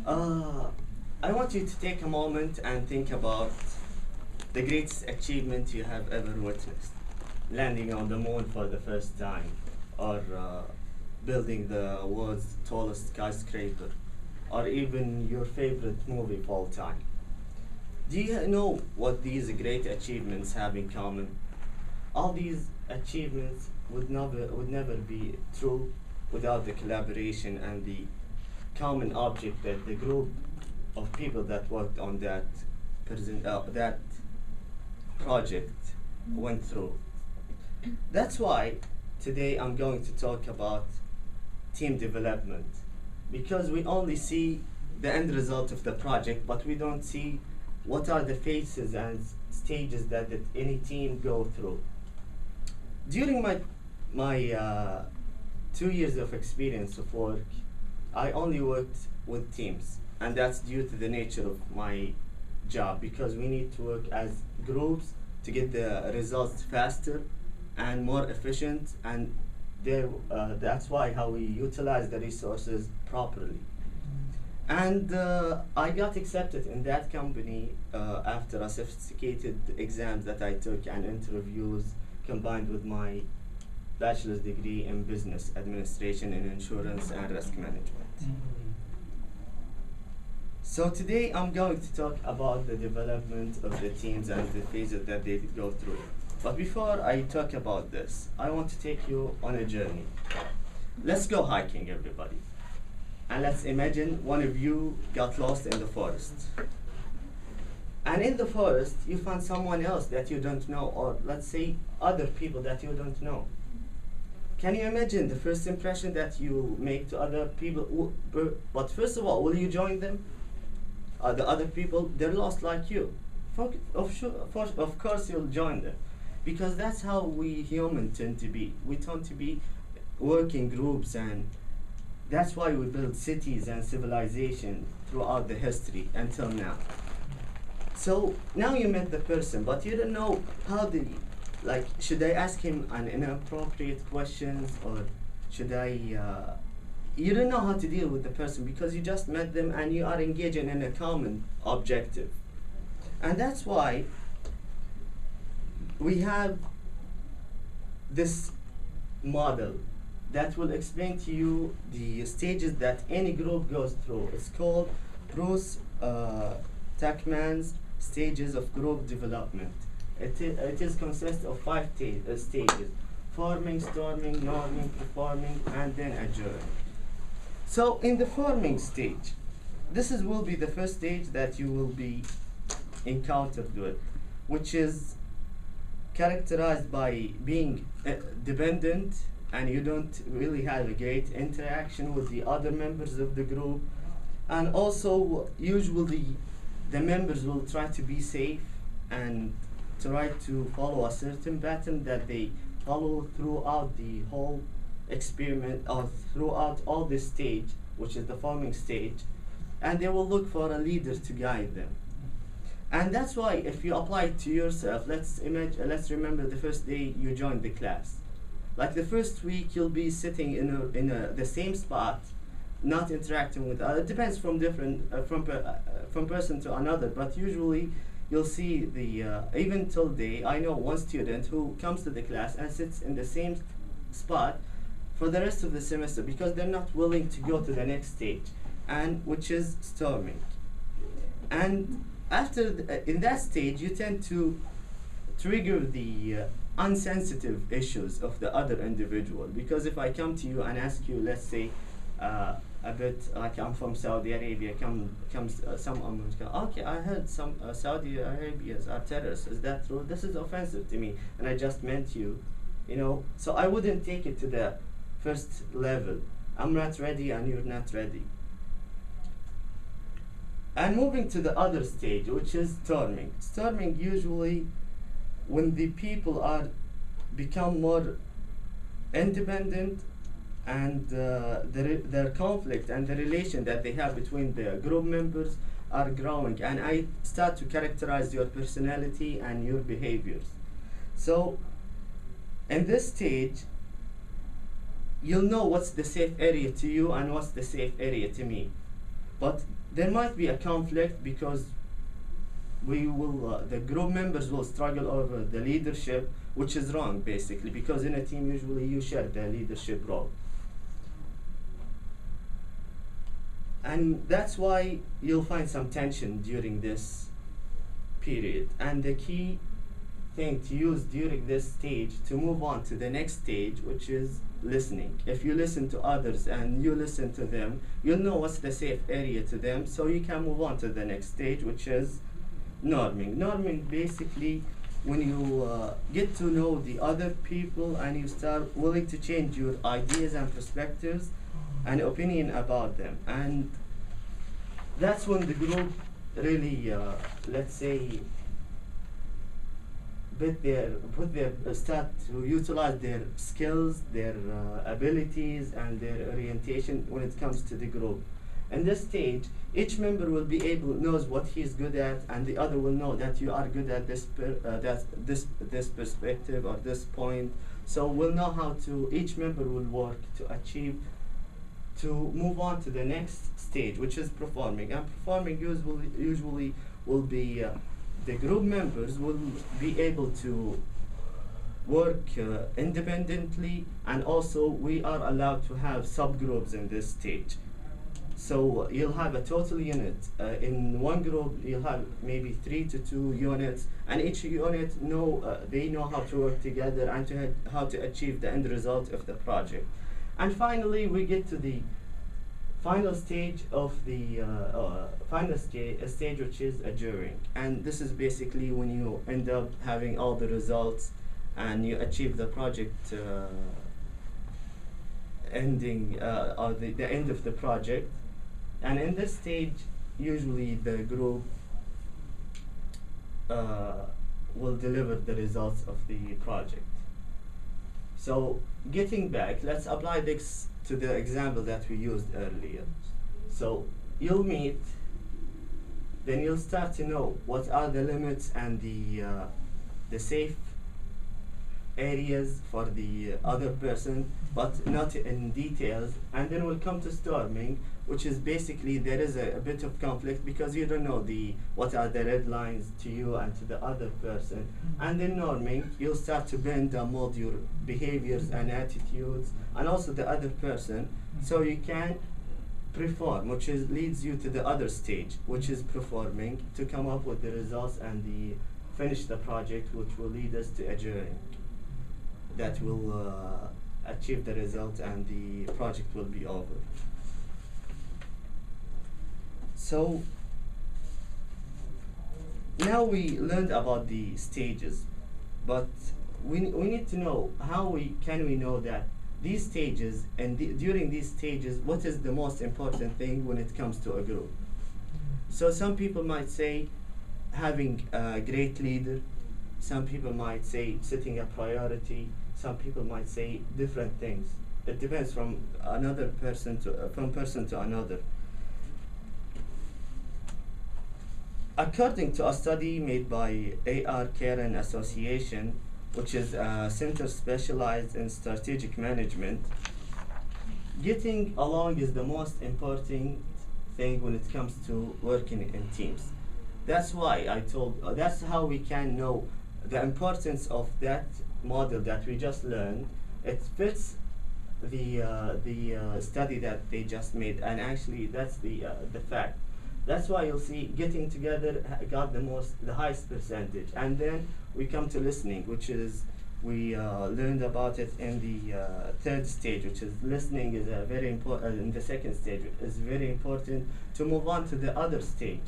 Uh, I want you to take a moment and think about the greatest achievement you have ever witnessed. Landing on the moon for the first time, or building the world's tallest skyscraper, or even your favorite movie of all time. Do you know what these great achievements have in common? All these achievements would never be true without the collaboration and the common object that the group of people that worked on that project went through. That's why today I'm going to talk about team development, because we only see the end result of the project, but we don't see what are the phases and stages that any team go through. During my 2 years of experience of work, I only worked with teams, and that's due to the nature of my job, because we need to work as groups to get the results faster and more efficient, and that's why how we utilize the resources properly. And I got accepted in that company after a sophisticated exams that I took and interviews combined with my bachelor's degree in business administration and insurance and risk management. So today I'm going to talk about the development of the teams and the phases that they go through. But before I talk about this, I want to take you on a journey. Let's go hiking, everybody. And let's imagine one of you got lost in the forest. And in the forest, you find someone else that you don't know, or let's say other people that you don't know. Can you imagine the first impression that you make to other people? But first of all, will you join them? The other people, they're lost like you. Of course you'll join them. Because that's how we humans tend to be. We tend to be working groups, and that's why we build cities and civilization throughout the history until now. So now you met the person, but you don't know how the, like, should I ask him an inappropriate questions, or should you don't know how to deal with the person because you just met them and you are engaging in a common objective. And that's why we have this model that will explain to you the stages that any group goes through. It's called Bruce Tuckman's stages of group development. It is consist of five stages: forming, storming, norming, performing, and then adjourning. So in the forming stage, will be the first stage that you will be encountered with, which is characterized by being dependent, and you don't really have a great interaction with the other members of the group. And also, usually, the members will try to be safe and try to follow a certain pattern that they follow throughout the whole experiment, or throughout all this stage, which is the forming stage, and they will look for a leader to guide them. And that's why if you apply it to yourself, let's remember the first day you joined the class. Like the first week, you'll be sitting in the same spot, not interacting with others. It depends from from person to another, but usually you'll see even till day. I know one student who comes to the class and sits in the same spot for the rest of the semester because they're not willing to go to the next stage, and which is storming. And in that stage, you tend to trigger the unsensitive issues of the other individual. Because if I come to you and ask you, let's say, a bit like I'm from Saudi Arabia, comes some American, okay, I heard some Saudi Arabians are terrorists. Is that true? This is offensive to me, and I just meant you, So I wouldn't take it to the first level. I'm not ready, and you're not ready. And moving to the other stage, which is storming. Storming usually when the people become more independent, and their conflict and the relation that they have between the group members are growing, and I start to characterize your personality and your behaviors. So in this stage, you'll know what's the safe area to you and what's the safe area to me. But there might be a conflict because the group members will struggle over the leadership, which is wrong basically, because in a team usually you share the leadership role. And that's why you'll find some tension during this period. And the key thing to use during this stage to move on to the next stage, which is listening. If you listen to others and you listen to them, you'll know what's the safe area to them, so you can move on to the next stage, which is norming. Norming basically when you get to know the other people and you start willing to change your ideas and perspectives and opinion about them. And that's when the group really, let's say, start to utilize their skills, their abilities, and their orientation when it comes to the group. In this stage, each member will be knows what he's good at, and the other will know that you are good at this perspective or this point. So we'll know how to. Each member will work to move on to the next stage, which is performing. And performing usually will be. The group members will be able to work independently, and also we are allowed to have subgroups in this stage. So you'll have a total unit. In one group, you'll have maybe 3 to 2 units, and each unit they know how to work together and how to achieve the end result of the project. And finally, we get to the final stage of the stage, which is adjuring. And this is basically when you end up having all the results and you achieve the project ending or the end of the project. And in this stage, usually the group will deliver the results of the project. So getting back, let's apply this to the example that we used earlier. So you'll meet, then you'll start to know what are the limits and the safe areas for the other person, but not in details. And then we'll come to storming, which is basically there is a bit of conflict because you don't know what are the red lines to you and to the other person. And then norming, you'll start to bend and mold your behaviors and attitudes and also the other person, so you can perform, which leads you to the other stage, which is performing, to come up with the results and finish the project, which will lead us to adjourning. That will achieve the result and the project will be over. So now we learned about the stages, but we need to know how can we know that these stages and during these stages, what is the most important thing when it comes to a group. So some people might say having a great leader, some people might say setting a priority, some people might say different things. It depends from person to another. According to a study made by A.R. Karen Association, which is a center specialized in strategic management, getting along is the most important thing when it comes to working in teams. That's why that's how we can know the importance of that model that we just learned. It fits the study that they just made, and actually that's the fact. That's why you'll see getting together got the highest percentage. And then we come to listening, which is we learned about it in the third stage, which is listening is very important. In the second stage is very important to move on to the other stage.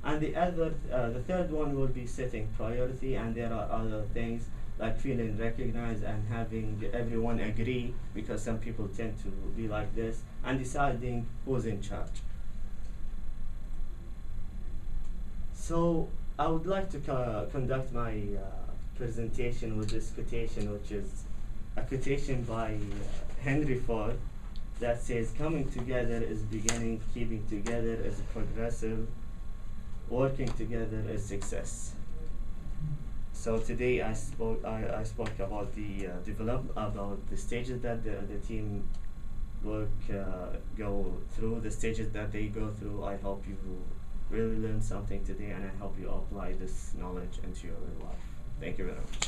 And the third one will be setting priority, and there are other things like feeling recognized and having everyone agree, because some people tend to be like this, and deciding who's in charge. So I would like to conduct my presentation with this quotation, which is a quotation by Henry Ford that says, "Coming together is beginning, keeping together is progressive, working together is success." So today I spoke about the stages that the team go through the stages that they go through. I hope you really learned something today, and I hope you apply this knowledge into your life. Thank you very much.